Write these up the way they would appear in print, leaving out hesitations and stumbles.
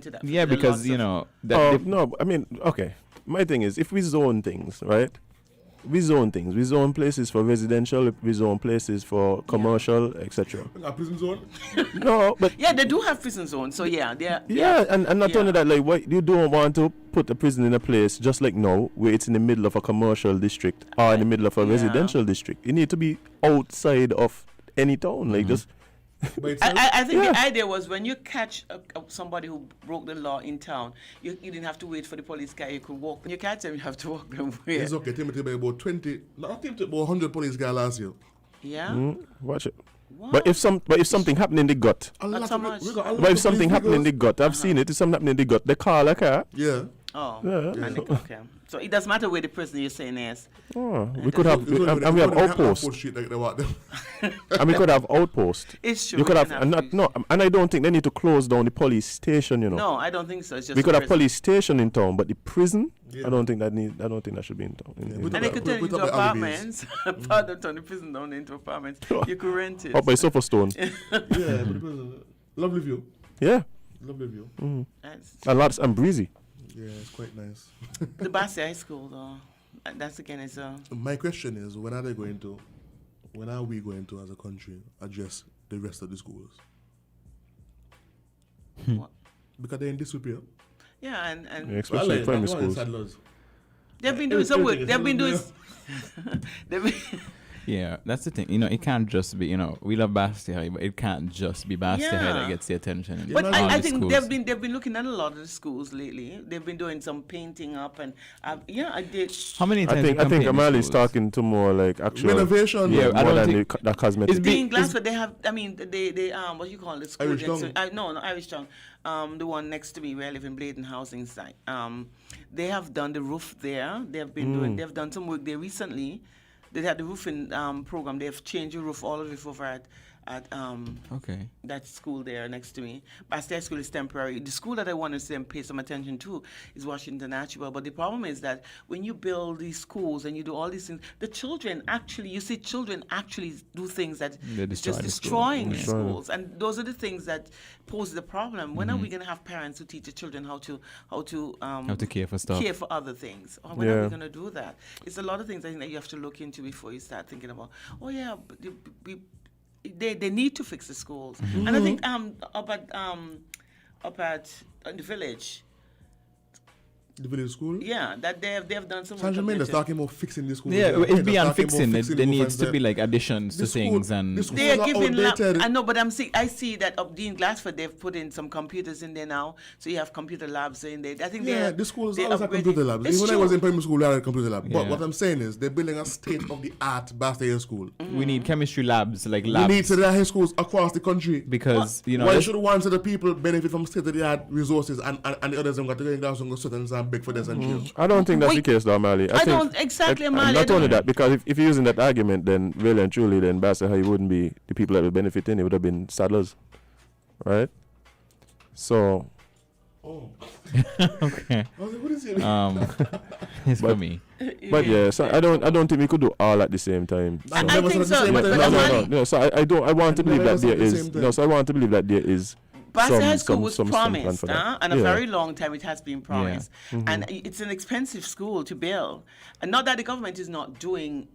into that. Yeah, because, you know... No, I mean, okay. My thing is, if we zone things, right? We zone things. We zone places for residential. We zone places for commercial, etc. A prison zone? No, but yeah, they do have prison zones. So yeah, they're and not only that, like, what you don't want to put a prison in a place just like now, where it's in the middle of a commercial district or in the middle of a residential district. You need to be outside of any town, like just. I think the idea was when you catch somebody who broke the law in town, you didn't have to wait for the police car. You could walk. When you catch them, you have to walk them away. It's okay. Tell me about 20. No, I think about 100 police guys last year. Yeah. Watch it. Wow. But if something happened in the gut, Not so much. but if something happened in the gut, I've seen it. If something happened in the gut, they call a car. Yeah. Oh. Yeah. Okay. So it doesn't matter where the person you're saying is. Oh, we could have, and we have outposts. And we could have outposts. It's true. You could have, and I don't think they need to close down the police station. You know. No, I don't think so. It's just we could have prison. Police station in town, but the prison, I don't think that should be in town. And they could turn it into apartments. Part of turn the prison down into apartments. You could rent it. Up by Sophostone. Yeah, but the prison, lovely view. Yeah. Lovely view. A lot and breezy. Yeah, it's quite nice. The Bassi High School, though, that's again is My question is, when are we going to, as a country, address the rest of the schools? What? Because they're in disrepair. Yeah, and especially primary schools. They've been doing some work. They've been doing. Yeah, that's the thing. You know, it can't just be, you know, we love Basti High, but it can't just be Basti High that gets the attention. But I think they've been looking at a lot of the schools lately. They've been doing some painting up and I did. How many times? I think Amali's talking to more like actual renovation. Yeah, more than the cosmetic. It's being glass, but they have. I mean, they what you call it? School Irish Town. No, Irish Town. The one next to me where I live in Bladen Housing site. They have done the roof there. They have been doing. They've done some work there recently. They had the roofing program. They've changed the roof, all of it over at that school there next to me. Basti School is temporary. The school that I want to see them pay some attention to is Washington Natural. But the problem is that when you build these schools and you do all these things, the children actually do things that is just destroying the schools. And those are the things that pose the problem. When are we going to have parents who teach the children how to care for stuff, care for other things? Or when are we going to do that? It's a lot of things I think that you have to look into before you start thinking about, they need to fix the schools. And I think up at the village. The village school? Yeah, that they've done some. San Germain is talking about fixing the school. Yeah, it's beyond fixing. There needs to be like additions to things and. They are giving. I know, but I see that up in Glassford they've put in some computers in there now, so you have computer labs in there. I think the school is always have computer labs. Even when I was in primary school, we had a computer lab. But what I'm saying is they're building a state-of-the-art Basti School. We need chemistry labs, like labs. We need high schools across the country because why should one set of people benefit from state-of-the-art resources and the others have got to go in class and go sit and big for this and chill. I don't think that's the case though, Amali. I don't exactly, Amali. Not only that, because if you're using that argument, then really and truly, then Basti High wouldn't be the people that would benefit in. It would have been saddlers, right? So. Oh. Okay. What is it? It's for me. But yeah, so I don't think we could do all at the same time. So. I think so. No. So I want to believe that there is. No, so I want to believe that there is. Basti High School was promised, and a very long time it has been promised. Yeah. And it's an expensive school to build. And not that the government is not paying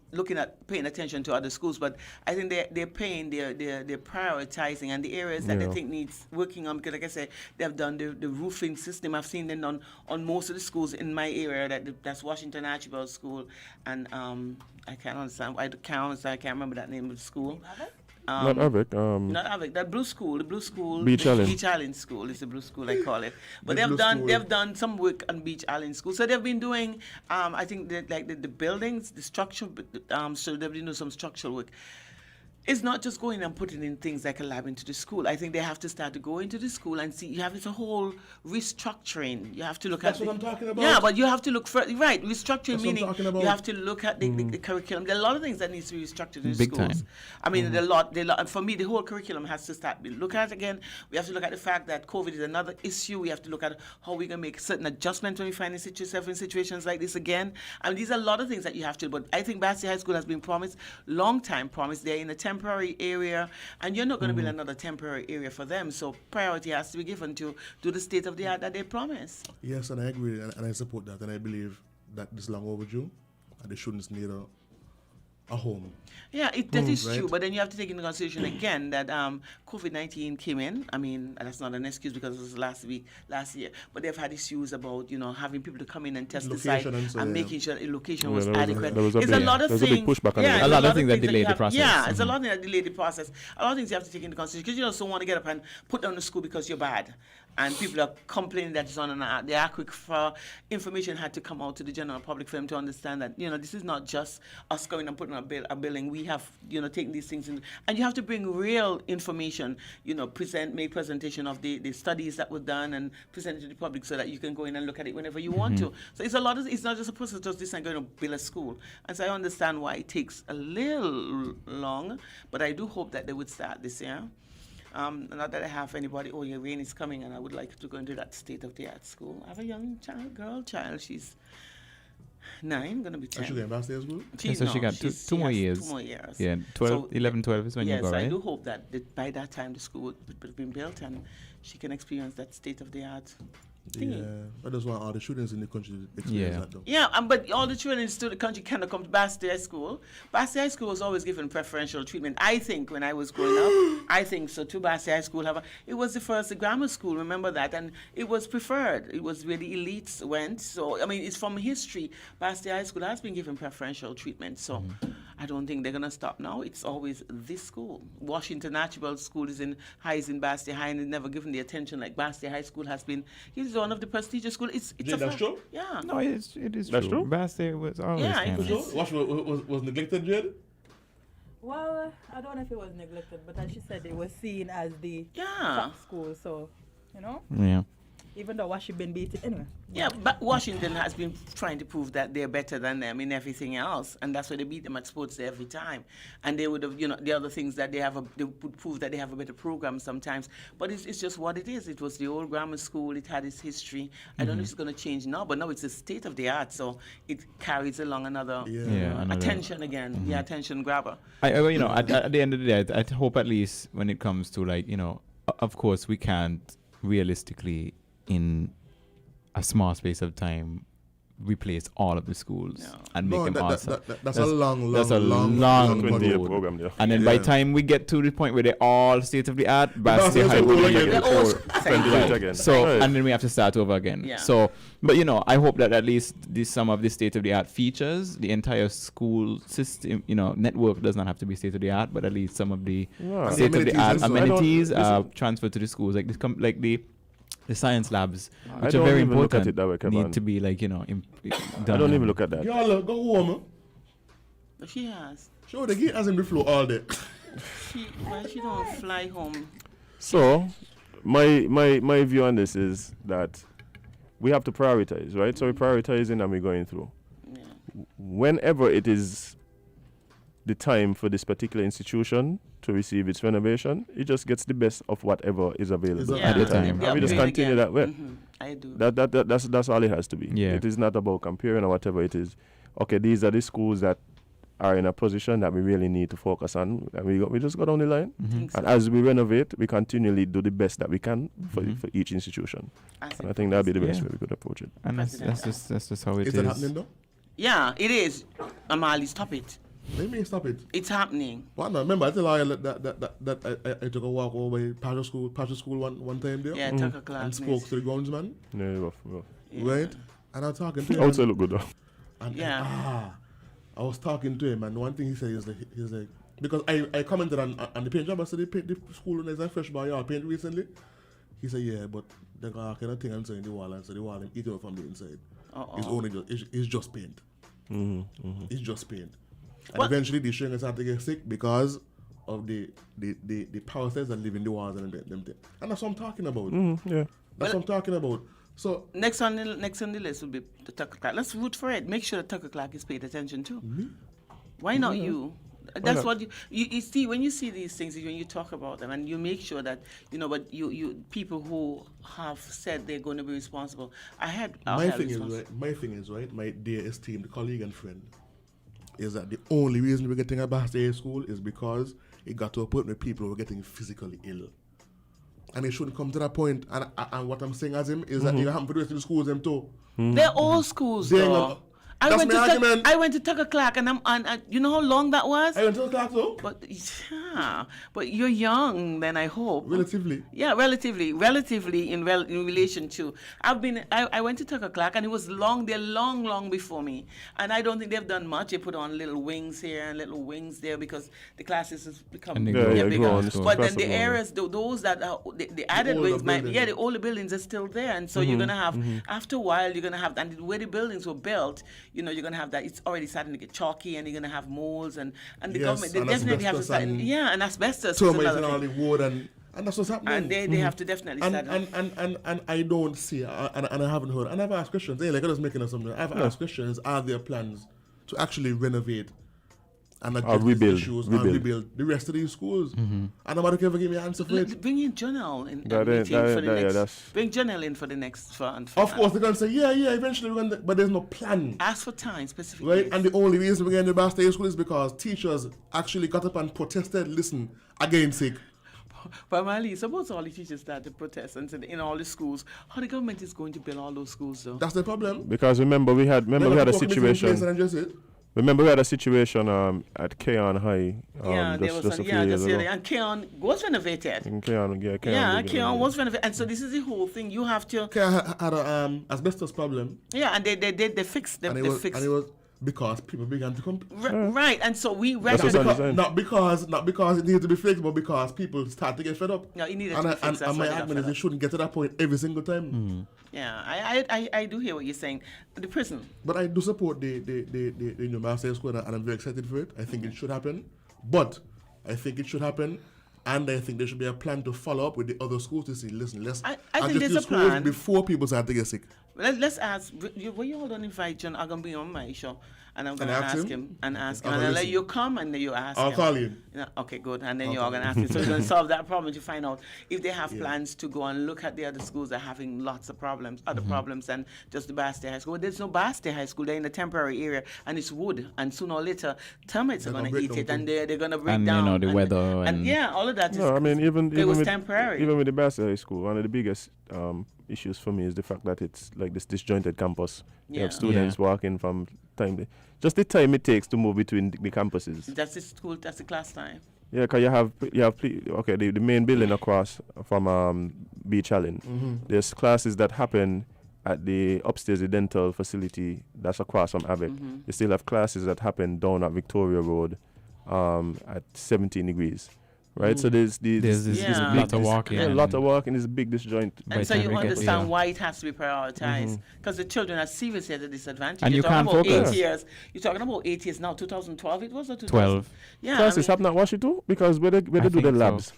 attention to other schools, but I think they're prioritizing and the areas that they think needs working on, because like I said, they've done the roofing system. I've seen them on most of the schools in my area, that's Washington Archibald School, and I can't remember that name of the school. Not Avec. Not Avec. That Blue School, the Blue School. Beach Island. Beach Island School is the Blue School I call it. But they've done some work on Beach Island School. So they've been doing, I think the buildings, the structure. So they've been doing some structural work. It's not just going and putting in things like a lab into the school. I think they have to start to go into the school and see. You have a whole restructuring. You have to look at. That's what I'm talking about. Yeah, but you have to look for restructuring, meaning you have to look at the curriculum. There are a lot of things that needs to be restructured in Big schools. Time. I mean, a lot. For me, the whole curriculum has to start. Look at it again. We have to look at the fact that COVID is another issue. We have to look at how we're going to make certain adjustments when we find ourselves in situations like this again. I mean, these are a lot of things that you have to do. But I think Basti High School has been promised, long time promised. They're in a temporary area, and you're not going to build another temporary area for them. So priority has to be given to the state of the art that they promise. Yes, and I agree, and I support that, and I believe that this is long overdue, and the students need a home. Yeah, that is right. true. But then you have to take into consideration again that COVID-19 came in. I mean, that's not an excuse because it was last year. But they've had issues about, having people to come in and test the site Location and so, and yeah. making sure the location was there was a- adequate. there was a It's big- a lot of there was a things. big pushback on yeah, it. it's A lot of things that you delayed the have- process. Yeah, it's a lot of things that delayed the process. A lot of things you have to take into consideration because you just don't want to get up and put down the school because you're bad. And people are complaining that it's on an art. The aquifer information had to come out to the general public for them to understand that, this is not just us going and putting a building. We have, taken these things in. And you have to bring real information, make presentation of the studies that were done and present it to the public so that you can go in and look at it whenever you want to. So it's not just a process, just this and going to build a school. And so I understand why it takes a little long, but I do hope that they would start this year. Not that I have anybody, rain is coming and I would like to go into that state-of-the-art school. I have a young girl child, she's 9, going to be 10. And she going back to school? So she got two more has years. 2 more years. Yeah, 11, 12 is when you yes, go, right? I do hope that by that time the school would have been built and she can experience that state-of-the-art thingy. Yeah, I just want all the students in the country to experience that though. Yeah, but all the children in the country cannot come to Basti High School. Basti High School was always given preferential treatment. I think when I was growing up, I think so too. Basti High School it was the first grammar school. Remember that, and it was preferred. It was where the elites went. So I mean, it's from history. Basti High School has been given preferential treatment. So I don't think they're gonna stop now. It's always this school. Washington Archibald School is in Basti High and is never given the attention like Basti High School has been. It's one of the prestigious schools. It's Jade, that's true? Yeah. No, it is That's true. true? Basti was always Yeah, kind it of... was- So, was neglected, Jade? Well, I don't know if it was neglected, but as she said, it was seen as the Yeah. top school. So, Yeah. even though what she been beaten anyway. Yeah, but Washington has been trying to prove that they're better than them in everything else, and that's why they beat them at sports day every time. And they would have, the other things that they would prove that they have a better program sometimes. But it's just what it is. It was the old grammar school. It had its history. I don't know if it's going to change now, but now it's the state of the art, so it carries along another another- attention again. Yeah, attention grabber. at the end of the day, I hope at least when it comes to of course we can't realistically in a small space of time replace all of the schools No. and make them that's awesome. a long that's a long 20-year road. program there. And then by the time we get to the point where they're all state of the art, Basti Basti High will High be again. They're all Right. Again. so, Right. and then we have to start over again. Yeah. So, but I hope that at least some of the state of the art features, the entire school system, network does not have to be state of the art, but at least some of the Yeah. state of the art Amenities and so. amenities are listen. transferred to the schools, like the science labs, I which are don't very even look at important, it that way, Kevon. need to be done. I don't even look at that. Y'all go home. She has. Show the gate has in the floor all day. She don't fly home. So, my view on this is that we have to prioritize, right? So we're prioritizing and we're going through. Yeah. Whenever it is the time for this particular institution to receive its renovation, it just gets the best of whatever is available Yeah. at the At the time. time. And we just upgrade continue again. that way. Mhm. I do. That's all it has to be. Yeah. It is not about comparing or whatever it is. Okay, these are the schools that are in a position that we really need to focus on, and we just go down the line. Think so. And as we renovate, we continually do the best that we can for each institution. As And it I think that'd be the best Yeah. way we could approach it. And that's just how it Is is. that happening though? Yeah, it is. Amali, stop it. Let me stop it. It's happening. What now? Remember, I tell you that I took a walk over by Pastor School one time there. Yeah, Tucker Clark. And spoke to the groundsman, Yeah, rough. right? And I was talking to him. Outside look good though. And Yeah. I was talking to him, and one thing he said is like because I commented on the paint job. I said they paint the school when there's a fresh bar yard paint recently. He said, yeah, but they got kind of thing inside the wall, and so the wall and eat it up from the inside. It's only it's just paint. It's just paint. And What? eventually the stringers had to get sick because of the parasites that live in the walls and them things. And that's what I'm talking about. Yeah. That's what I'm talking about. So Next on the list will be the Tucker Clark. Let's root for it. Make sure the Tucker Clark is paid attention to. Why not you? That's what you see when you see these things, when you talk about them, and you make sure that but you people who have said they're going to be responsible. my thing is right. My dear esteemed colleague and friend is that the only reason we're getting a Basti School is because it got to a point where people were getting physically ill. And it shouldn't come to that point. And what I'm saying, Azem, is that you have to do it to the schools them too. They're all schools, They ain't though. gonna- That's my argument. I went to Tucker Clark, and you know how long that was? I went to the class though. But you're young, then I hope. Relatively. Yeah, relatively in relation to. I went to Tucker Clark, and it was long before me. And I don't think they've done much. They put on little wings here and little wings there because the classes has become And they bigger. grow on, But then across the the areas, those that are the added older wings, buildings. the older buildings are still there, and so you're gonna have after a while you're gonna have, and the way the buildings were built, you're gonna have that. It's already starting to get chalky, and you're gonna have molds, and the Yes, government they and definitely have to asbestos start. and And asbestos is Termites another and all thing. the wood and that's what's happening. And they have to definitely start. And I don't see, and I haven't heard, and I've asked questions, like I was making up something, I've asked questions, are there plans to actually renovate and address these issues and rebuild the rest of these schools? And nobody ever give me an answer for it. Bring in Journal in That ain't- meeting for that- the yeah, next. that's- Bring Journal in for the next. For Of course, they're going to say, yeah, eventually we're going to, but there's no plan. Ask for time specifically. Right? And the only reason we're getting the Bastille School is because teachers actually got up and protested, listen, against it. But Amali, suppose all the teachers start to protest and said in all the schools, how the government is going to build all those schools though? That's the problem. Because remember we had a situation. Remember we had a situation at Kevon High just a few years ago. And Kevon was renovated. In Kevon, Kevon was renovated, and so this is the whole thing. You have to. Okay, I had a asbestos problem. Yeah, and they fixed them. And They fixed. it was because people began to come. Right, and so we That's recognize. what's on Not because it needed to be fixed, but because people start to get fed up. No, it needed and to be fixed. That's and my why they got argument is fed they shouldn't get to that point every single time. Yeah, I do hear what you're saying. The prison. But I do support the new master school, and I'm very excited for it. I think it should happen. And I think there should be a plan to follow up with the other schools to see, listen, let's I think address there's these a schools plan. before people start to get sick. Let's ask. Will you all don't invite John? I'm gonna be on my show, and I'm gonna ask him, and I'll I'll let listen. you come, and then you ask I'll him. call you. Yeah, okay, good. And then you're going to ask me. So we're going to solve that problem to find out if they have plans to go and look at the other schools that are having lots of problems, other problems than just the Bastille High School. There's no Bastille High School. They're in a temporary area, and it's wood. And sooner or later, termites are They're going gonna to break eat it, down and too. they're going to break And, down. the weather And yeah, all of that is. No, I mean even it was with, temporary. Even with the Bassett High School, one of the biggest issues for me is the fact that it's like this disjointed campus. You have Yeah. students walking from just the time it takes to move between the campuses. That's the school. That's the class time. Yeah, because the main building across from Beach Island. There's classes that happen at the upstairs the dental facility that's across from AVEC. You still have classes that happen down at Victoria Road at 17 degrees. Right, so there's this Yeah. lot of walking. a lot of walking. This big disjoint. By And so the you time we get understand there. why it has to be prioritized. Because the children are seriously at a disadvantage. And You're you talking can't about focus. 8 years. You're talking about 8 years now, 2012 it was, or 2000? 12. Yeah. Classes happen at Washington because where they do the think so. labs,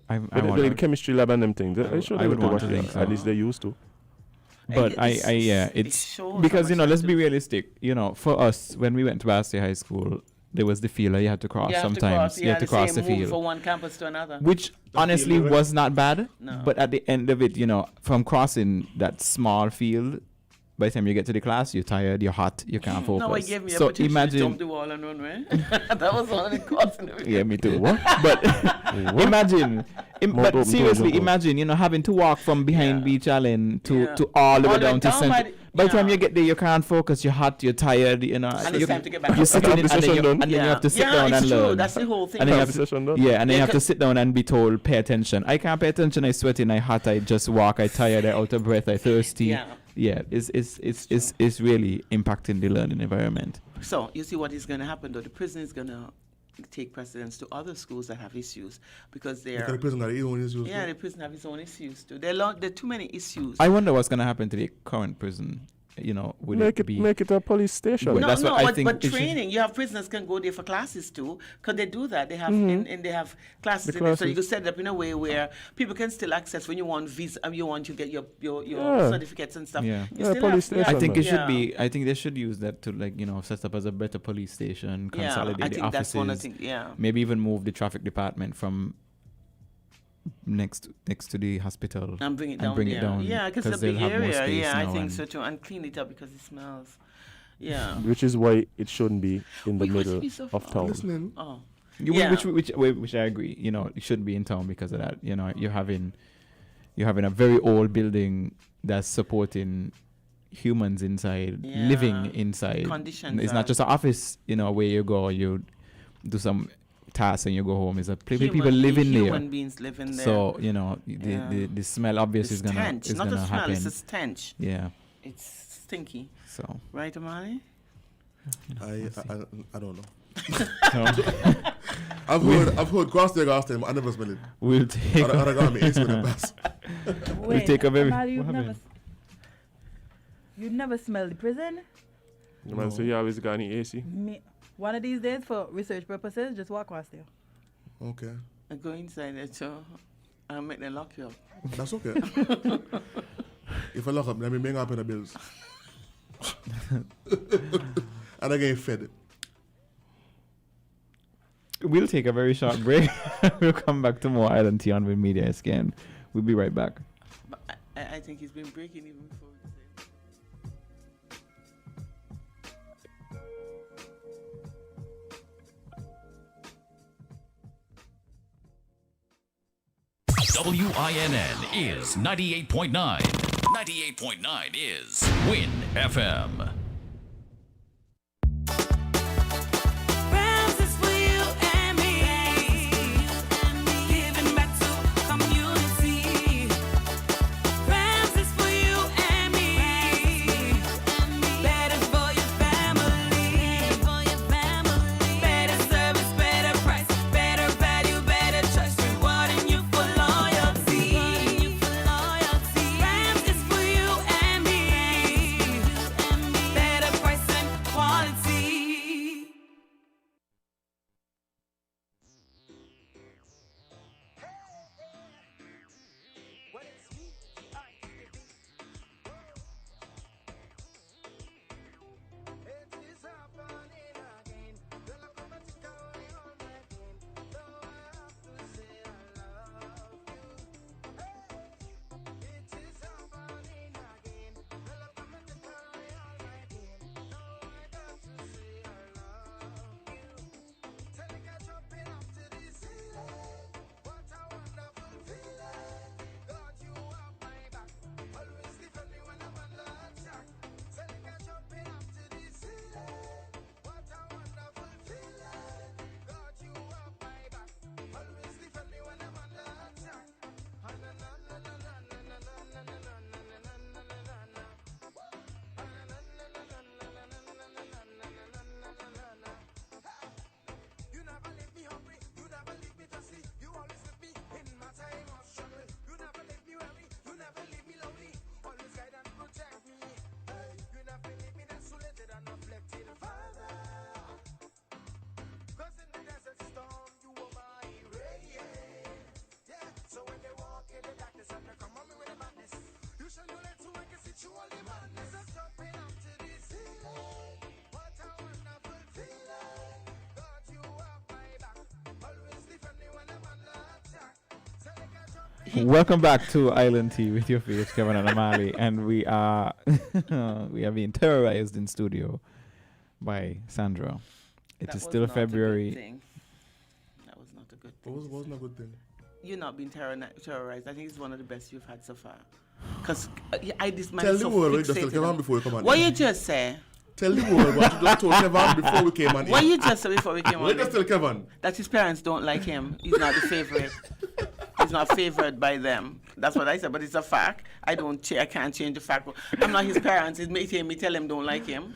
I where they do wonder. the chemistry lab and them things. They should I would go want to Washington. think so. At least they used to. But It it's shows because how much let's they be have to- realistic. For us, when we went to Bastille High School, there was the field that you had to cross You have to sometimes. cross, You had to cross the move field, from one campus to another. which honestly field, was not bad. No. But at the end of it, from crossing that small field, by the time you get to the class, you're tired, you're hot, you can't focus. No, I gave me a So opportunity to jump imagine, the wall and run away. That was one of the course in the yeah, me too. But imagine, Mount but open seriously, doors, imagine, having to walk from behind Yeah. Beach Island to Yeah. all the way All the way down to down Central. By the time yeah. you get there, you can't focus. You're hot. You're tired. And it's time to get back You're up. sitting in, Have and the then, session you, done? and then you have to sit down it's and true. learn. That's the whole thing. And then you Have have the to, session done? yeah, and then you have to Because- sit down and be told, pay attention. I can't pay attention. I sweating. I hot. I just walk. I tired. I out of breath. I thirsty. Yeah. It's really impacting the learning environment. So you see what is going to happen though. The prison is going to take precedence to other schools that have issues because Because the they're prison got its own issues. yeah, too. the prison have its own issues too. There are too many issues. I wonder what's going to happen to the current prison. Will Make it a police station. Well, no, that's no, what I but, think but it should- training. You have prisoners can go there for classes too, because they do that. They have and they have classes, The in it, so you classes. can set it up in a way where people can still access when you want visa. You want to get your Yeah. certificates and stuff. Yeah. You Yeah, still police have, station. I think it yeah. should be. I think they should use that to set up as a better police station, Yeah, consolidate I the think that's one of offices. the things. Yeah. Maybe even move the traffic department from next to the hospital And bring it and down bring there. it down, Yeah, because 'cause it's a big they'll have more area. space Yeah, I now think and- so too. And clean it up because it smells. Yeah. Which is why it shouldn't be in the We must middle be so of far. town. Listening. Oh. Yeah. Which I agree. You know, it shouldn't be in town because of that. You know, you're having a very old building that's supporting humans inside, Yeah. living inside. Conditions It's are- not just an office, you know, where you go, you do some tasks and you go home. It's a place where Human- people living there. Human beings living there. So, you know, Yeah. the smell obvious the is gonna stench, is not gonna a smell, happen. it's a stench. Yeah. It's stinky. So Right, Amali? I don't know. so I've heard grass there, I never smell it. we'll take I got me ace with the best. Wait, take a very- Amali, what happened? you'd never smell the prison? The man say you always got any AC. One of these days, for research purposes, just walk past there. Okay. I go inside there, so I'll make them lock you up. That's okay. If I lock up, let me make up in the bills. And I get fed. We'll take a very short break. We'll come back to more Island Tea on WINNMedia SKN. We'll be right back. But I think he's been breaking even before we say. WINN is 98.9. 98.9 is WINN FM. Rams is for you and me. Giving back to community. Rams is for you and me. Better for your family. Better service, better price, better value, better choice. Rewarding you for loyalty. Rams is for you and me. Better price and quality. Welcome back to Island Tea with your favorite Kevon and Amali, and we are being terrorized in studio by Sandra. It That is was still not a good February. thing. That was not a good thing. Wasn't a good thing. You're not being terrorized. I think it's one of the best you've had so far. Because this man Tell is the so world what you just tell fixated Kevon on- before you come on. What you just say? Tell the world what you just told Kevon before we came on. What you just said before we came What on? you just tell Kevon? That his parents don't like him. He's not the favorite. He's not favored by them. That's what I said, but it's a fact. I can't change the fact. I'm not his parents. It's me tell him don't like him.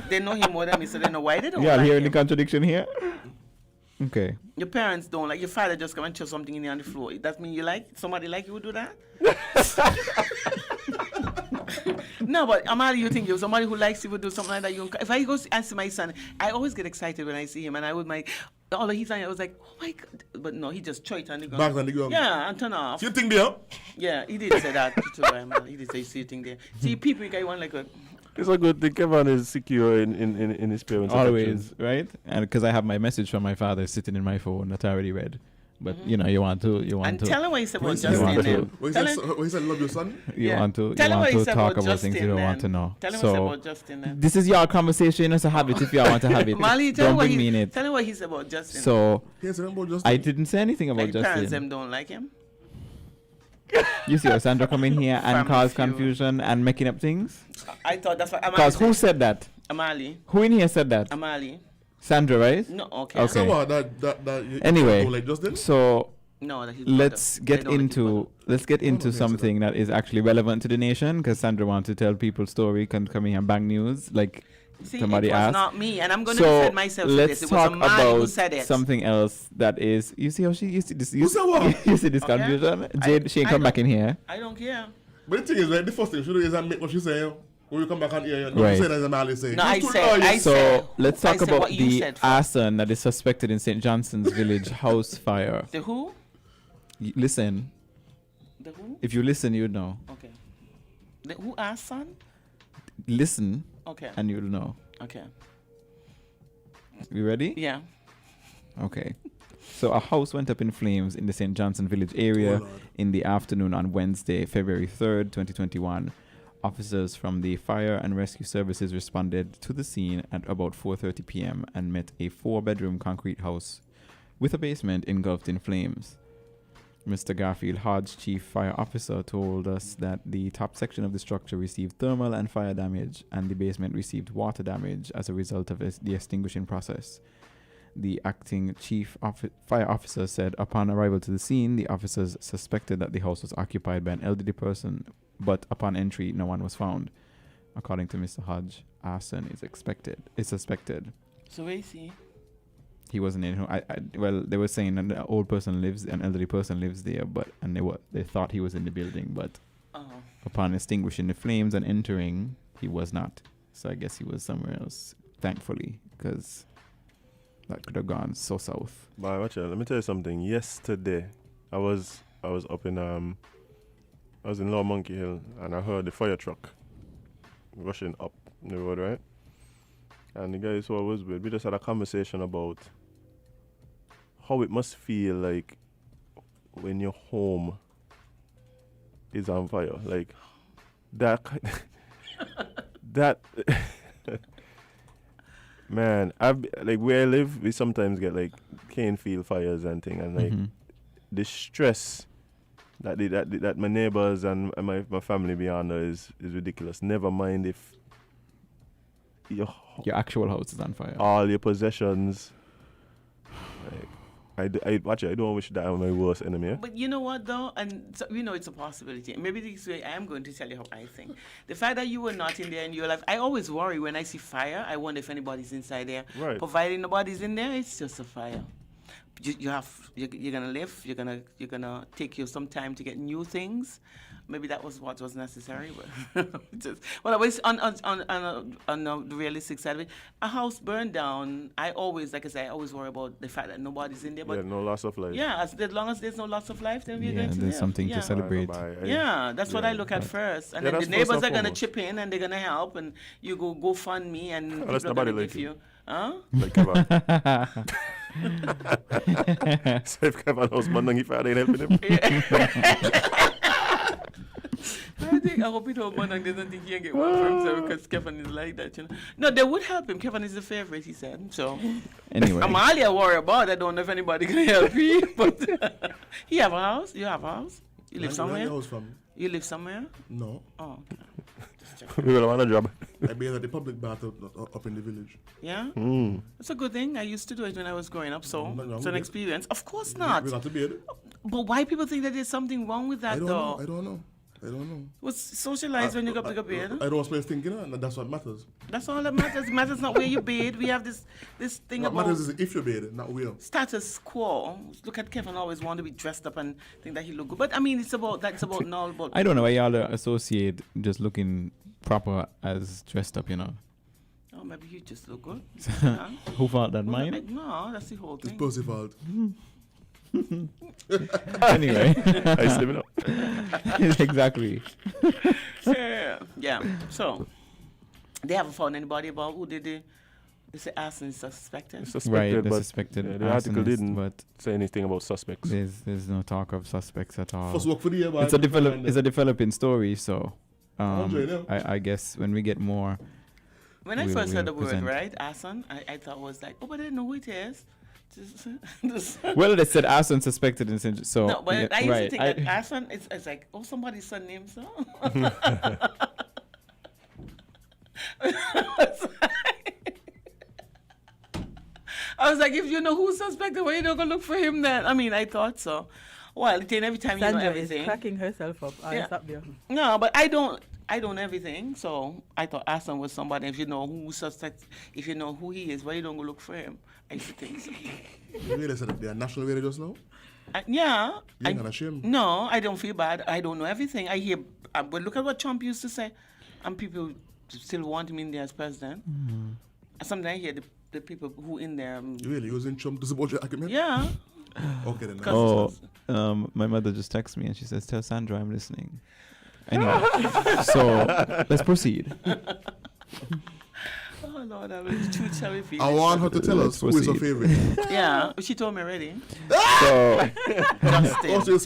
They know him more than me, so they know why they don't Yeah, like hearing the him. contradiction here. Okay. Your parents don't like. Your father just come and throw something in there on the floor. That mean you like somebody like you would do that? No, but Amali, you think you're somebody who likes you would do something like that? If I go and see my son, I always get excited when I see him, and I would although he's on, I was like, oh my god, but no, he just throw it on the ground. Back on the ground. Yeah, and turn off. You think there? Yeah, he did say that to him. He did say sitting there. See, people you want like a. It's a good thing. Kevon is secure in his parents' Always, right? And because I have my message from my father sitting in my phone that I already read. but you know, you want to And tell him what he said about What he said- Justin. want to- then. What Tell he him- said, what he said, love your son? you Yeah. want to Tell you him what want he to said talk about about things you Justin don't want to then. know. Tell him what he said So about Justin. Then. this is your conversation. It's a habit if you want to have it. Mali, tell him Don't what bring me in it. Tell him what he said about Justin. So He said about Justin. I didn't say anything about like parents Justin. them don't like him. You see, Sandra come in here and Family cause feud. confusion and making up things. I thought that's what Because Amali who said. said that? Amali. Who in here said that? Amali. Sandra, right? No, okay. Okay. So what? That you Anyway, don't like Justin? so No, that he's let's brother. get They don't like his into brother. let's get into makes sense. something that is actually relevant to the nation, because Sandra wants to tell people story, can come in and bang news like See, somebody it was asked. not me, and I'm going to So defend myself for let's this. It was talk Amali who about said it. something else that is. You see how you see this? You, Who said what? you see this Okay. confusion? Jade, she ain't I come back don't- in here. I don't care. But the thing is, right, the first thing she do is make what she say. When you come back on here, no, Right. you say that Amali say. No, You I too said- loyal. I So said- let's I talk said about what you the said first. arson that is suspected in St. Johnson's Village house fire. The who? Listen, The who? if you listen, you'd know. Okay. The who asked son? Listen, Okay. and you'll know. Okay. You ready? Yeah. Okay. So a house went up in flames in the St. Johnson Village area Oh, Lord. in the afternoon on Wednesday, February 3rd, 2021. Officers from the fire and rescue services responded to the scene at about 4:30 p.m. and met a 4-bedroom concrete house with a basement engulfed in flames. Mr. Garfield Hodge, chief fire officer, told us that the top section of the structure received thermal and fire damage, and the basement received water damage as a result of the extinguishing process. The acting chief fire officer said upon arrival to the scene, the officers suspected that the house was occupied by an elderly person, but upon entry, no one was found. According to Mr. Hodge, arson is suspected. So where is he? He wasn't in. Well, they were saying that an elderly person lives there, and they thought he was in the building, but Oh. upon extinguishing the flames and entering, he was not. So I guess he was somewhere else. Thankfully, because that could have gone so south. But watch out, let me tell you something. Yesterday, I was up in I was in Lower Monkey Hill, and I heard the fire truck rushing up the road, right? And the guys who I was with, we just had a conversation about how it must feel like when your home is on fire, like that. That. Man, like where I live, we sometimes get like cane field fires and thing, and like the stress that my neighbors and my family be under is ridiculous. Never mind if your actual house is on fire. all your possessions. Like, I don't wish that on my worst enemy. But you know what, though? And so, it's a possibility. Maybe this way, I am going to tell you how I think. The fact that you were not in there in your life, I always worry when I see fire. I wonder if anybody's inside there. Right. Providing nobody's in there, it's just a fire. You're gonna live. You're gonna take you some time to get new things. Maybe that was what was necessary. But on the realistic side of it, a house burned down. I always worry about the fact that nobody's in there. But Yeah, no loss of life. yeah, as long as there's no loss of life, then we're Yeah, going to there's live. something yeah. to celebrate. Yeah, that's what I look at right. first. And Yeah, then the that's first neighbors and are going to foremost. chip in and they're going to help and you go fund me and Unless people are nobody going to like give you. you. Huh? Like Kevon. So if Kevon was Monday, if I ain't helping him. I hope it don't Manang doesn't think he can get one for himself because Kevon is like that, No, they would help him. Kevon is the favorite, he said. So Anyway, Amali I worry about. I don't know if anybody can help you, but he have a house. You have a house. You live Where somewhere. your house from? You live somewhere. No. Oh, okay. We will want a job. I be at the public bath up in the village. Yeah. Mm. It's a good thing. I used to do it when I was growing up, so No, it's an we- experience. Of course not. We got to bed. But why people think that there's something wrong with that, I don't though? know. I don't know. I don't know. What's socialized when you go up to go bed? I don't spend thinking, and that's what matters. That's all that matters. It matters not where you bathe. We have this thing What about matters is if you bathe, not where. status quo. Look at Kevin always want to be dressed up and think that he look good. But I mean, it's about now. But I don't know why y'all associate just looking proper as dressed up, oh, maybe you just look good. Yeah. Who thought that? Mine? No, that's the whole It's thing. Percy fault. Anyway. I slim it up. Exactly. Yeah. So they haven't found anybody about who did They say Arson is suspected. Suspected, Right, the but suspected the article arsonist, didn't but say anything about suspects. there's no talk of suspects at all. First work for the year, It's a developing story, so enjoy them. I guess when we get more, When I We'll- first heard we'll the word, present. right, Arson, I thought it was like, oh, but I didn't know who it is. Just- well, they said arson suspected in St. So no, but yeah, I used right. to think that Arson, it's like, oh, somebody's son named so. I was like, if you know who's suspected, why you don't go look for him then? I mean, I thought so. Well, then every time you know Sandra is everything. cracking herself up. Yeah. Stop there. No, but I don't know everything. So I thought Arson was somebody. If you know who suspect, if you know who he is, why you don't go look for him? I used to think so. You really said that they are national radio just now? Yeah. You ain't gonna shame. No, I don't feel bad. I don't know everything. I hear, but look at what Trump used to say, and people still want him in there as president. Sometimes I hear the people who in there. You really using Trump to support your argument? Yeah. Okay then. Cause- Oh, my mother just texted me and she says, "Tell Sandra I'm listening." Anyway, so let's proceed. Oh Lord, I will too shall we feel. I want her to tell Let's us who is her proceed. favorite. Yeah, she told me already. So Justin. Also, you're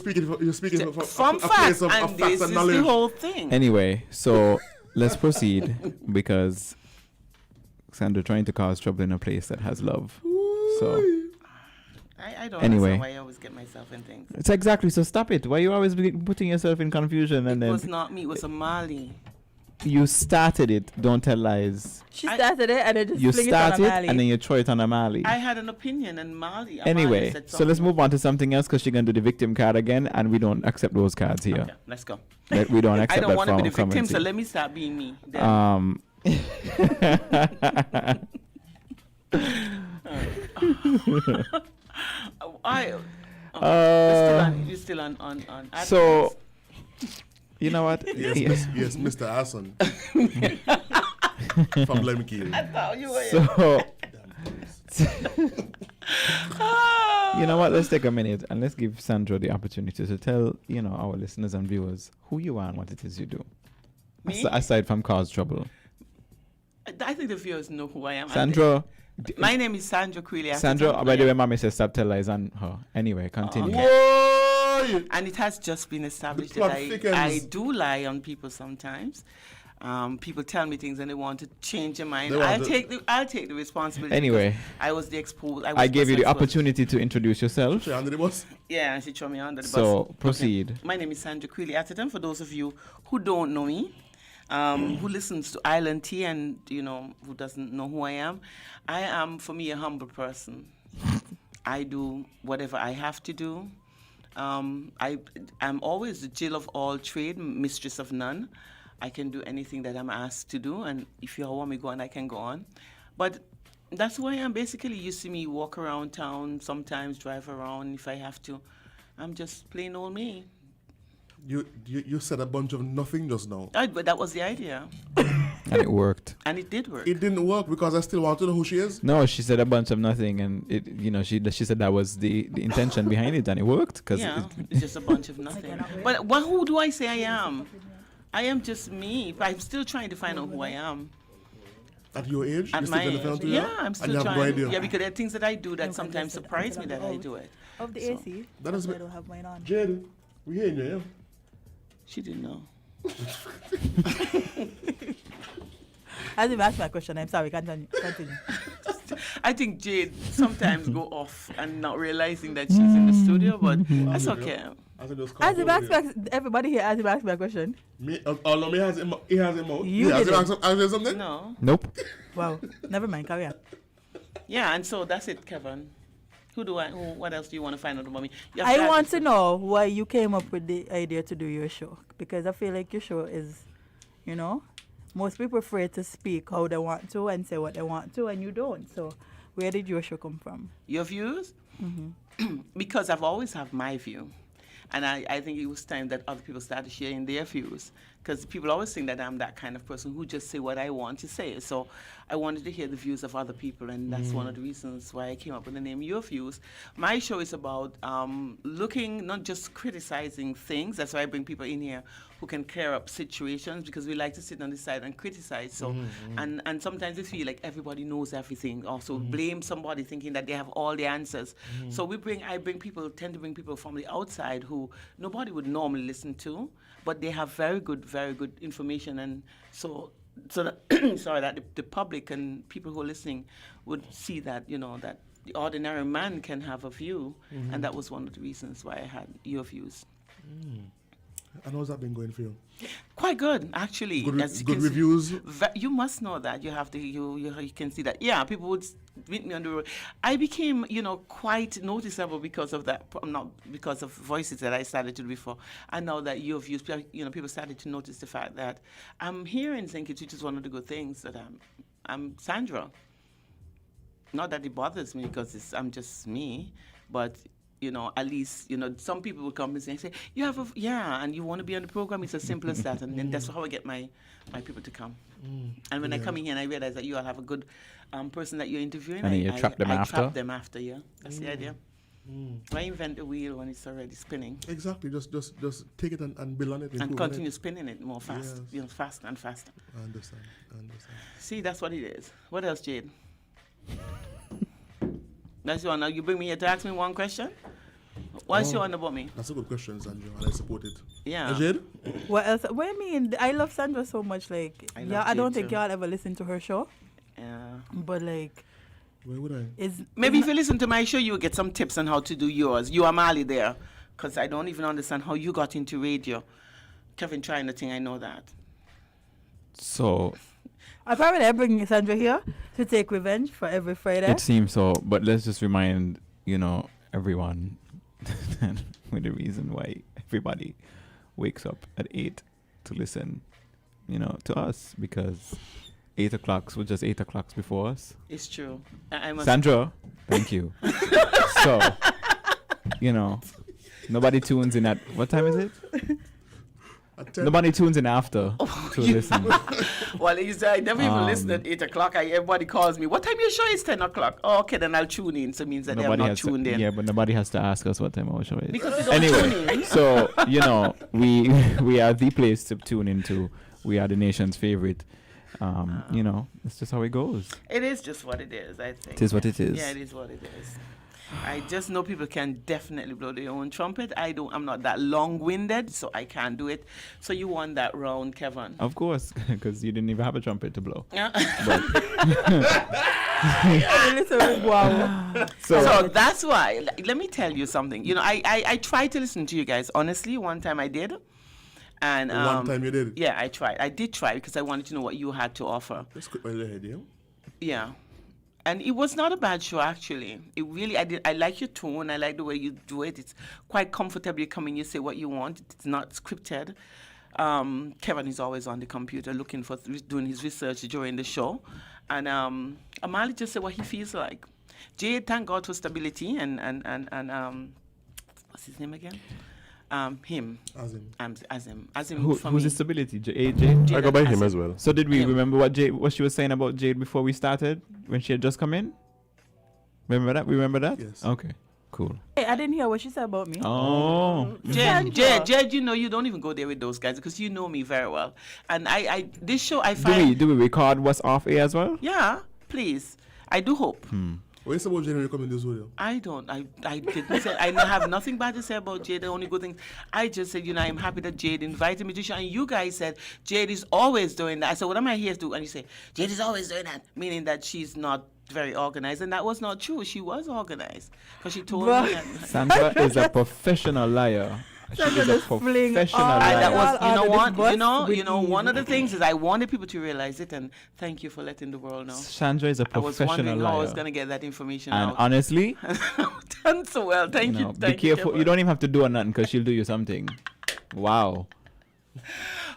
speaking From a place facts, of and facts this and is knowledge. the whole thing. anyway, so let's proceed because Sandra trying to cause trouble in a place that has love. So I don't Anyway. understand why I always get myself in things. it's exactly, so stop it. Why you always putting yourself in confusion and It then was not me, it was Amali. you started it. Don't tell lies. She I- started it and then just You fling start it it on Amali. and then you throw it on Amali. I had an opinion, and Amali Anyway, said so let's something. move on to something else because she's going to do the victim card again and we don't accept those cards here. Okay, let's go. We don't I accept don't that want to form be of the victim, so currency. let me start being me. Then. You're still on. So, you know what? Yes, yes, Mr. Arson. From Lemke. I thought you were. So, you know what? Let's take a minute and let's give Sandra the opportunity to tell, our listeners and viewers who you are and what it is you do. Me? Aside from cause trouble. I think the viewers know who I am. Sandra, My name is Sandra Creeley. Sandra, by the way, mommy says stop tell lies on her. Anyway, continue. Okay. Whoa! And it has just been established The that plot thickens. I do lie on people sometimes. People tell me things and they want to change their mind. They want I'll take the responsibility. Anyway. because I was the exposed. I gave you the opportunity to introduce yourself. She under the bus. Yeah, and she threw me under the bus. So, proceed. Okay. My name is Sandra Creeley Atherton. For those of you who don't know me, who listens to Island Tea and, who doesn't know who I am, for me, a humble person. I do whatever I have to do. I'm always the Jill of all trade, mistress of none. I can do anything that I'm asked to do, and if you want me to go on, I can go on. But that's who I am. Basically, you see me walk around town, sometimes drive around if I have to. I'm just plain old me. You said a bunch of nothing just now. But that was the idea, And it worked. and it did work. It didn't work because I still want to know who she is. No, she said a bunch of nothing, and she said that was the intention behind it, and it worked. Cause Yeah, it's just a bunch of nothing. But who do I say I am? I am just me. I'm still trying to find out who I am. At your age, At you my still age, trying to yeah, I'm and still you have trying. no idea. Yeah, because there are things that I do that sometimes surprise me that I do it. Of the So, AC. that is I what- don't have mine on. Jade, we hearing you, yeah? She didn't know. As you asked my question, I'm sorry. Continue. I think Jade sometimes go off and not realizing that she's in the studio, but that's okay. I said just As you come over asked here. everybody here, as you asked my question. Me, no, me has him. He has him out. You yeah, did it. ask something. No. Nope. Wow. Never mind. Carry on. Yeah, and so that's it, Kevon. What else do you want to find out about me? You have I ask want me to know why you came up with the idea to do your show, because I feel like your show is, most people afraid to speak how they want to and say what they want to, and you don't. So, where did your show come from? your views? Because I've always had my view. And I think it was time that other people started sharing their views. because people always think that I'm that kind of person who just say what I want to say. So I wanted to hear the views of other people, and that's one of the reasons why I came up with the name Your Views. My show is about looking, not just criticizing things. That's why I bring people in here who can clear up situations, because we like to sit on the side and criticize. So, and sometimes we feel like everybody knows everything. Also blame somebody thinking that they have all the answers. So tend to bring people from the outside who nobody would normally listen to, but they have very good information, and so that that the public and people who are listening would see that, that the ordinary man can have a view, and that was one of the reasons why I had Your Views. And how's that been going for you? Quite good, actually. Good, As you good can see. reviews? You must know that. You have to. You can see that. Yeah, people would meet me on the road. I became, quite noticeable because of that. Not because of voices that I started to do before. And now that Your Views, people started to notice the fact that I'm here in St Kitts, which is one of the good things, that I'm Sandra. Not that it bothers me, because I'm just me, but at least, some people will come and say, you have and you want to be on the program. It's as simple as that. And then that's how I get my people to come. And when I come in here and I realize that you all have a good person that you're interviewing, And then you trap them after? I trap them after, yeah. That's the idea. Why invent the wheel when it's already spinning? Exactly. Just take it and build on it. And improve on continue it. spinning it more fast, Yes. faster and faster. I understand. See, that's what it is. What else, Jade? That's your honor. You bring me here to ask me one question? What's your honor about me? That's a good question, Sandra, and I support it. Yeah. Jade? What else? What I mean, I love Sandra so much. Like, I love I don't Jade think too. y'all ever listen to her show, Yeah. but like, Where would I? Maybe if you listen to my show, you'll get some tips on how to do yours. You Amali there, because I don't even understand how you got into radio. Kevin trying the thing, I know that. So apparently I bring Sandra here to take revenge for every Friday. it seems so, but let's just remind everyone with the reason why everybody wakes up at 8 to listen, to us, because 8 o'clocks were just 8 o'clocks before us. It's true. I must. Sandra, thank you. So, nobody tunes in at, what time is it? At 10? Nobody tunes in after to listen. Well, I never even listen at Um, 8 o'clock. Everybody calls me. What time your show is? 10 o'clock. Oh, okay, then I'll tune in. So it means that they're not has tuned in. Yeah, but nobody has to ask us what time our show is. Because we don't tune Anyway, in. so we are the place to tune into. We are the nation's favorite. It's just how it goes. It is just what it is, I think. It is what it is. Yeah, it is what it is. I just know people can definitely blow their own trumpet. I'm not that long-winded, so I can't do it. So you won that round, Kevon. Of course, because you didn't even have a trumpet to blow. Yeah. Wow. So that's why. Let me tell you something. I tried to listen to you guys. Honestly, one time I did. And One time you did? Yeah, I tried. I did try because I wanted to know what you had to offer. Let's quick while ahead, yeah? Yeah. And it was not a bad show, actually. It really, I like your tone. I like the way you do it. It's quite comfortable. You come in, you say what you want. It's not scripted. Kevon is always on the computer doing his research during the show. And Amali just said what he feels like. Jade, thank God for stability. And what's his name again? Him. Azem. for Who's me. the stability? Jade? I go by him Azem. as well. So did we Him. remember what she was saying about Jade before we started, when she had just come in? Remember that? We remember that? Yes. Okay, cool. Hey, I didn't hear what she said about me. Oh. Jade, you don't even go there with those guys because you know me very well. And this show I find. Do we record what's off air as well? Yeah, please. I do hope. What is about Jade when you come in this video? I didn't say, I have nothing bad to say about Jade. The only good thing, I just said, I'm happy that Jade invited me to show. And you guys said, Jade is always doing that. I said, what am I here to do? And you say, Jade is always doing that, meaning that she's not very organized. And that was not true. She was organized because she told me that. Sandra is a professional liar. She Sandra is a just fling professional all liar. That was, Out of this bus with one of the ease. things is I wanted people to realize it, and thank you for letting the world know. Sandra is a I was professional wondering how I was liar. going to get that information And out. honestly, Done so well. Thank you. be careful. You don't even have to do nothing because she'll do you something. Wow.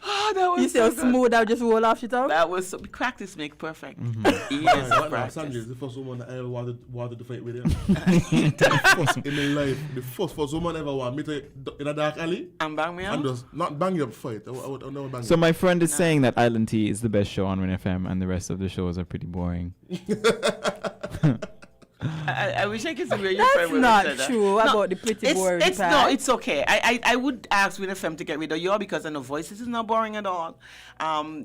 Oh, that was You see how smooth I just roll off your tongue? That was so, practice make perfect. Years Right of now, practice. Sanjay is the first woman that I ever wanted to fight with. The first in my life. The first woman I ever want me to in a dark alley And bang me and up. just not bang you up fight. I would never bang So you. my friend is saying that Island Tea is the best show on WINN FM, and the rest of the shows are pretty boring. I wish I could see where your That's friend would not have said true that. about the pretty boring it's part. no, it's okay. I would ask WINN FM to get rid of you because I know voices is not boring at all.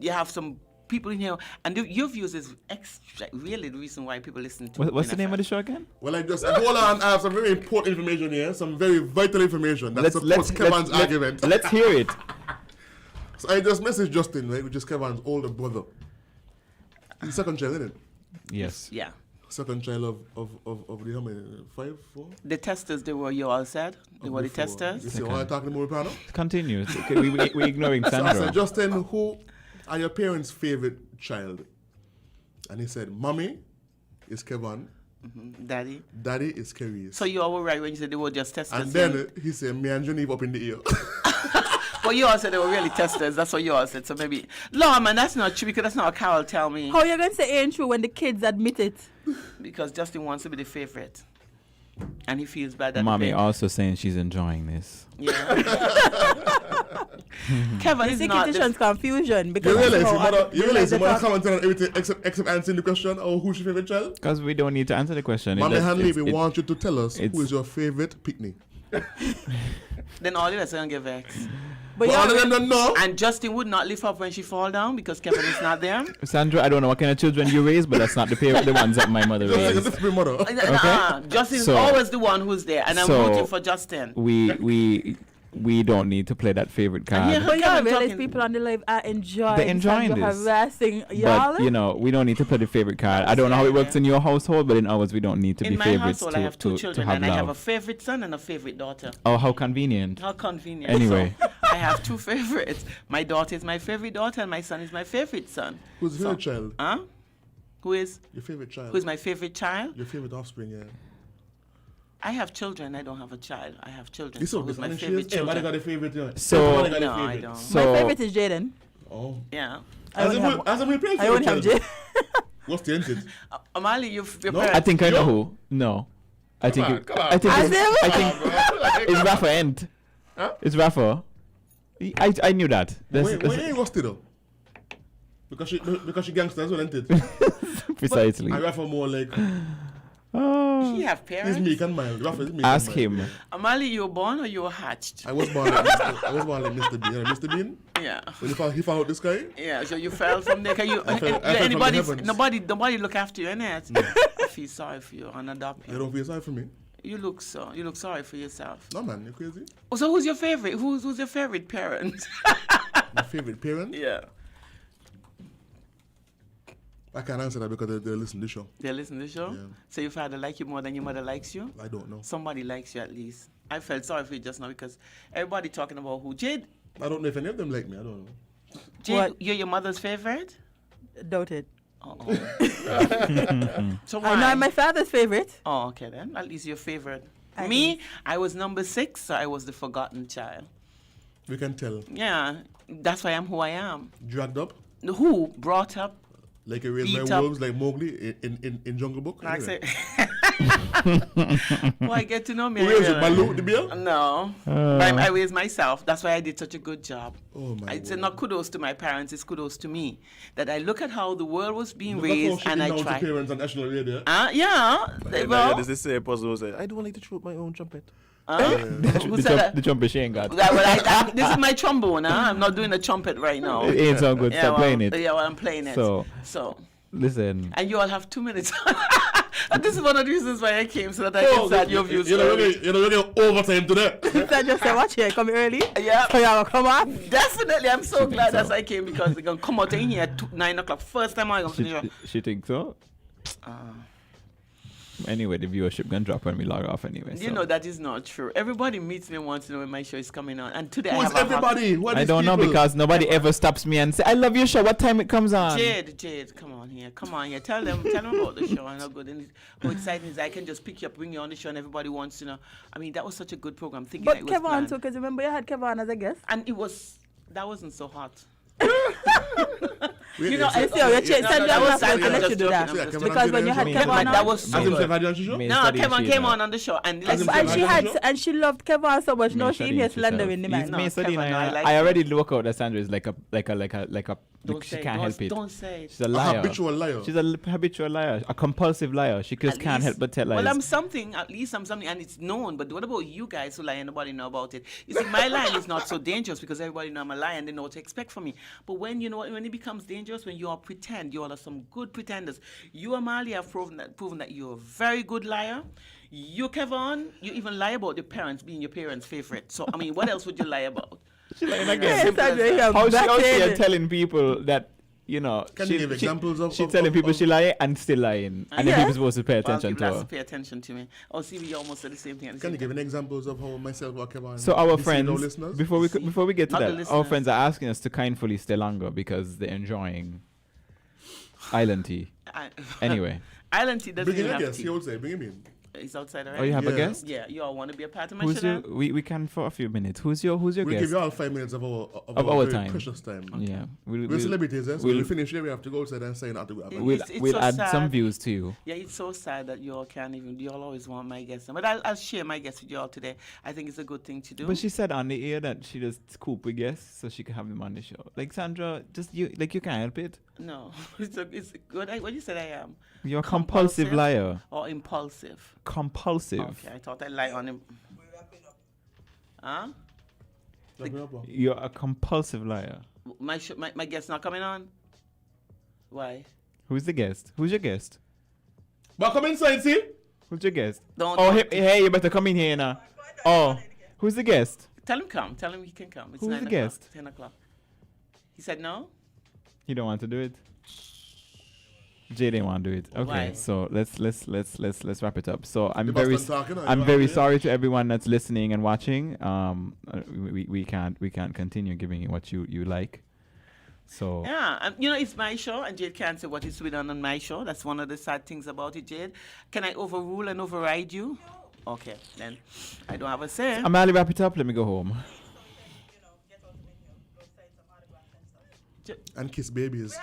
You have some people in here, and your views is really the reason why people listen to. What's the WINN name of FM. the show again? Well, hold on. I have some very important information here. Some very vital information. That supports Kevon's argument. Let's hear it. So I just messaged Justin, right, which is Kevon's older brother. He's second child, isn't it? Yes. Yeah. Second child of the how many? 5, 4? The testers, they were you all said. They were the Before. testers. You see why I'm talking about panel? Continue. Okay, we're ignoring So I Sandra. said, Justin, who are your parents' favorite child? And he said, Mommy is Kevon, Daddy. Daddy is Kerry. So you all were right when you said they were just testers. And then he said, me and Genevieve up in the ear. Well, you all said they were really testers. That's what you all said. So maybe, no, man, that's not true because that's not what Carol tell me. How you gonna say it ain't true when the kids admit it? Because Justin wants to be the favorite, and he feels bad that Mommy the also saying she's enjoying this. Yeah. Kevin You is see not. Kittishan's confusion because You realize how your mother, they you realize like your mother to talk- commented on everything except answering the question, oh, who's your favorite child? Because we don't need to answer the question. Mommy Hanley, It's- we it- want you to tell us it's- who is your favorite picnic. Then all of us are gonna get vexed. But But all of yeah, them don't know. And Justin would not lift up when she fall down because Kevin is not there. Sandra, I don't know what kind of children you raised, but that's not the ones that my mother Just like a raised. different mother. Justin is So- always the one who's there, and I'm so- rooting for Justin. We don't need to play that favorite And here card. but yeah, Kevin realize talking- people on the live are enjoying. They're enjoying Sandra this. harassing y'all. But you know, we don't need to play the favorite card. I don't know how it works in your household, but in ours we don't need to In be my favorites household, I have two to children, have and I have a love. favorite son and a favorite daughter. Oh, how convenient. How convenient. Anyway. So, I have two favorites. My daughter is my favorite daughter, and my son is my favorite son. Who's your favorite child? Huh? Who is Your favorite child? who is my favorite child? Your favorite offspring, yeah. I have children. I don't have a child. I have children. This So is who's my my favorite Everybody children? got a favorite, yeah. So- Everybody got a No, I favorite. don't. So My favorite is Jaden. Oh. Yeah. I only have, As we play I only have Jaden. What's the answer? Amali, your No, parents. I think I know Yo. who. No. I think on, it- come on. I think it's, Azem? I think it's Rafa Ent. Huh? It's Rafa. I knew that. Wait, ain't rusty though. Because she gangster as well, ain't it? precisely. I Rafa more like Oh. You have he's parents. meek and mild. Rafa is meek Ask and mild. him. Amali, you were born or you were hatched? I was born like Mr. Bean. You know Mr. Bean? Yeah. When he found out this guy? Yeah, so you fell from there. Can you? I fell from anybody? the heavens. Nobody look after you, innit? I feel sorry for you and adopt I you. don't feel sorry for me. You look sorry for yourself. No man, you crazy? Oh, so who's your favorite? Who's your favorite parent? My favorite parent? Yeah. I can't answer that because they listen to the show. They listen to the show. Yeah. So your father like you more than your mother likes you. I don't know. Somebody likes you at least. I felt sorry for you just now because everybody talking about who Jade. I don't know if any of them like me. I don't know. Jade, What? you're your mother's favorite. Doubt it. Uh-oh. So why? I know I'm my father's favorite. Oh, okay then. At least your favorite. I Me, I was number 6, so I was the forgotten child. We can tell. Yeah, that's why I'm who I am. Dragged up Who brought up? like a raised by Beat up. wolves like Mowgli in Jungle Book. Like Anyway. say, why get to know me? Who raised you? really? Baloo the bear? No, but I raised myself. That's why I did such a good job. Oh my I'd say word. not kudos to my parents, it's kudos to me. That I look at how the world was being Look at how raised she and I denounced try. the parents on national radio. Yeah, well, This is the same person who said, I don't like to shoot my own trumpet. who The, said that? the trumpet she ain't got. This is my trombone, huh? I'm not doing the trumpet right now. It ain't so good. Stop well, playing it. Yeah, well, I'm playing it. So- So, Listen. and you all have 2 minutes. And this is one of the reasons why I came, so that I can start your views. You're early. getting overtime today. I just said, watch here, come early. Yeah. So y'all come on. Definitely, I'm so glad that's why I came because they're gonna come out in here at 9 o'clock. First time I'm gonna finish. She thinks so. Anyway, the viewership gonna drop when we log off anyway. You so. know that is not true. Everybody meets me and wants to know when my show is coming on. And today I Who's have a everybody? Who are I these don't know people? because nobody ever stops me and say, I love your show. What time it comes on? Jade, come on here. Tell them about the show and how good and how exciting it is. I can just pick you up, bring you on the show, and everybody wants to know. I mean, that was such a good program. Thinking But that it was Kevon planned. too, because remember you had Kevon as a guest. And that wasn't so hot. You know, I see how you change. Sandra, that was I'm Sandra, let you just do that. joking, I'm just Because when you had joking. Kevon that on, was Azem so said on the show? May no, study Kevon she came that. on the show and Azem and said she on had, the show? and she loved Kevon so much. May Now she study here herself. slandering the man. No, May study, Kevon, no, I like I it. already work out that Sandra is like a don't she say, can't help it. Don't say it. She's a A liar. habitual liar. She's a habitual liar, a compulsive liar. She just At can't least- help but tell lies. Well, I'm something. At least I'm something, and it's known. But what about you guys who lie and nobody know about it? You see, my lying is not so dangerous because everybody know I'm a liar and they know what to expect from me. But when you know when it becomes dangerous, when you all pretend, you all are some good pretenders. You, Amali, have proven that you're a very good liar. You, Kevon, you even lie about your parents being your parents' favorite. So I mean, what else would you lie about? She lying Yeah, again. simple as Sandra, that. you're How she batted. telling people that, you know, Can you give examples of- she of- telling of- people of- she lying and still lying, and then Yeah. people supposed to pay Well, attention people to have her. to pay attention to me. Oh, see, we almost said the same thing. At the Can same you give time. an examples of how myself or Kevon So our deceived friends, listeners? before we get to Not the that, our listeners. friends are asking us to kindly stay longer because they're enjoying island tea. Anyway, Island tea doesn't Bring in even a have guest. tea. He would say, bring him in. He's outside already. oh, you have a Yeah. guest? Yeah, you all want to be a part of my Who's show your? now? We can for a few minutes. Who's your We'll guest? give you all 5 minutes of Of our our very time. precious time. Yeah, We're celebrities, eh? So when we we'll- finish here, we have to go outside and sign out. we'll It's we'll so add some sad. views to you. Yeah, it's so sad that you all can't even. You all always want my guests, but I'll share my guests with you all today. I think it's a good thing to do. But she said on the air that she just scoop with guests so she can have them on the show. Like Sandra, just you can't help it. No, it's good. What you said I am You're a compulsive liar. or impulsive. Compulsive. Okay, I thought I lie on him. Huh? You're a compulsive liar. My guest not coming on. Why? Who's the guest? Who's your guest? But come inside, see? Who's your guest? Don't- Oh, hey, you better come in here now. Oh, who's the guest? Tell him come. Tell him he can come. It's Who's 9 the o'clock, guest? 10 o'clock. He said no. You don't want to do it. Jade didn't want to do it. Okay, Why? so let's wrap it up. So I'm The very boss done talking, or I'm you very want to- sorry to everyone that's listening and watching. We can't continue giving you what you like. So Yeah, it's my show, and Jade can't say what is to be done on my show. That's one of the sad things about it, Jade. Can I overrule and override you? Okay, then I don't have a say. Amali, wrap it up. Let me go home. And kiss babies.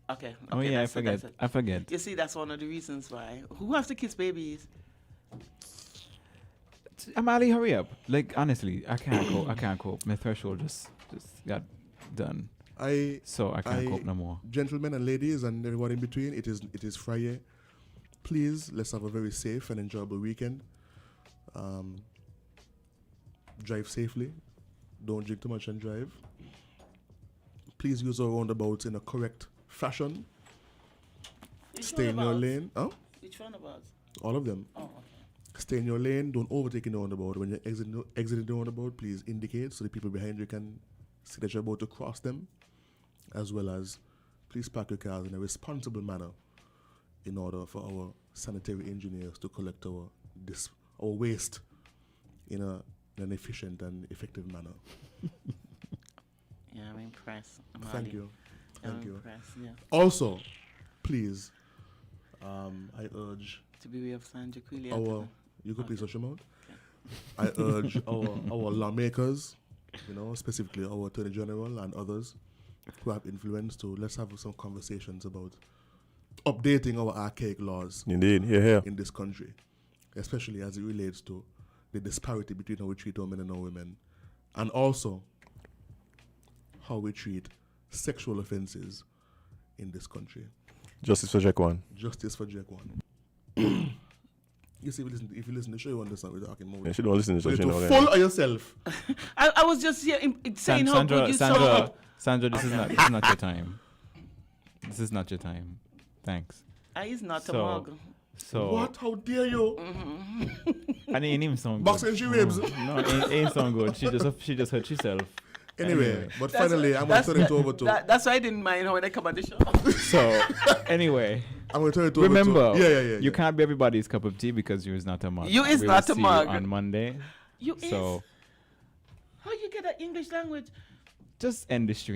Okay. Oh okay, yeah, that's it. I forget. You see, that's one of the reasons why. Who has to kiss babies? Amali, hurry up. Like honestly, I can't cope. I can't cope. My threshold just got done. So I can't cope no more. Gentlemen and ladies and everyone in between, it is Friday. Please, let's have a very safe and enjoyable weekend. Drive safely. Don't drink too much and drive. Please use our roundabouts in a correct fashion. Which Stay in your roundabouts? lane. Huh? Which one about? All of them. Oh, okay. Stay in your lane. Don't overtake in the roundabout. When you're exiting the roundabout, please indicate so the people behind you can see that you're about to cross them. As well as, please park your cars in a responsible manner in order for our sanitary engineers to collect our waste in an efficient and effective manner. Yeah, I'm impressed. Thank you. I'm Thank you. impressed, yeah. Also, please, I urge To be of Sandra Quilly. you could please hush your mouth. I urge our lawmakers, specifically our Attorney General and others who have influence to let's have some conversations about updating our archaic laws Indeed, here. in this country, especially as it relates to the disparity between how we treat our men and our women, and also how we treat sexual offenses in this country. Justice for Jack One. Justice for Jack One. You see, if you listen to the show, you understand what we're talking about. Yeah, she don't listen to So such, you're you know. full of yourself. I was just here saying how good you sound. Sandra, this is not your time. This is not your time. Thanks. He's not a So- mug. So What? How dare you? and it ain't even sound good. Boxing she ribs. No, it ain't sound good. She just hurt herself. Anyway, but That's- finally, I'm going to turn it over to. That's why I didn't mind when I come on the show. So anyway, I'm going to turn it over remember, to. Yeah. you can't be everybody's cup of tea because you is not a mug. You is We'll not a see mug. you on Monday. You So is? How you get that English language? just end the stream.